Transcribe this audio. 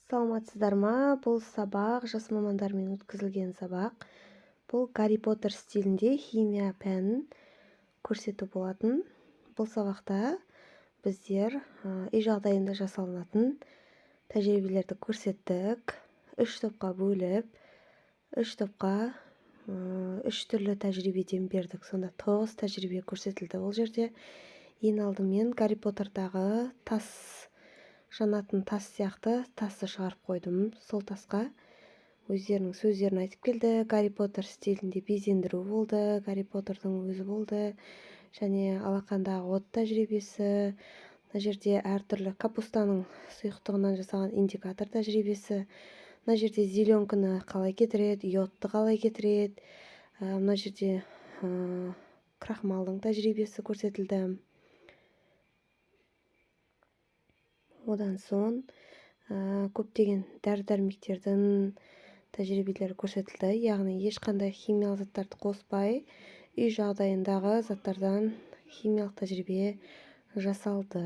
Саламатсыздар ма? Бұл сабақ жас мамандармен өткізілген сабақ. Бұл Гарри Поттер стилінде химия пәнін көрсету болатын. Бұл сабақта біздер үй жағдайында жасалынатын тәжірибелерді көрсеттік. 3 топқа бөліп, 3 топқа 3 түрлі тәжірибеден бердік. Сонда 9 тәжірибе көрсетілді. Ол жерде ең алдымен Гарри Поттердағы жанатын тас сияқты тасты шығарып қойдым. Сол тасқа өздерінің сөздерін айтып келді. Гарри Поттер стилінде безендіру болды, Гарри Поттердің өзі болды, және алақандағы от тәжірибесі. Мына жерде әртүрлі капустаның сұйықтығынан жасаған индикатор тәжірибесі. Мына жерде зеленканы қалай кетіреді, йодты қалай кетіреді. Мына жерде крахмалдың тәжірибесі көрсетілді. Одан соң көптеген дәрі-дәрмектердің тәжірибелері көрсетілді. Яғни ешқандай химиялық заттарды қоспай, үй жағдайындағы заттардан химиялық тәжірибе жасалды.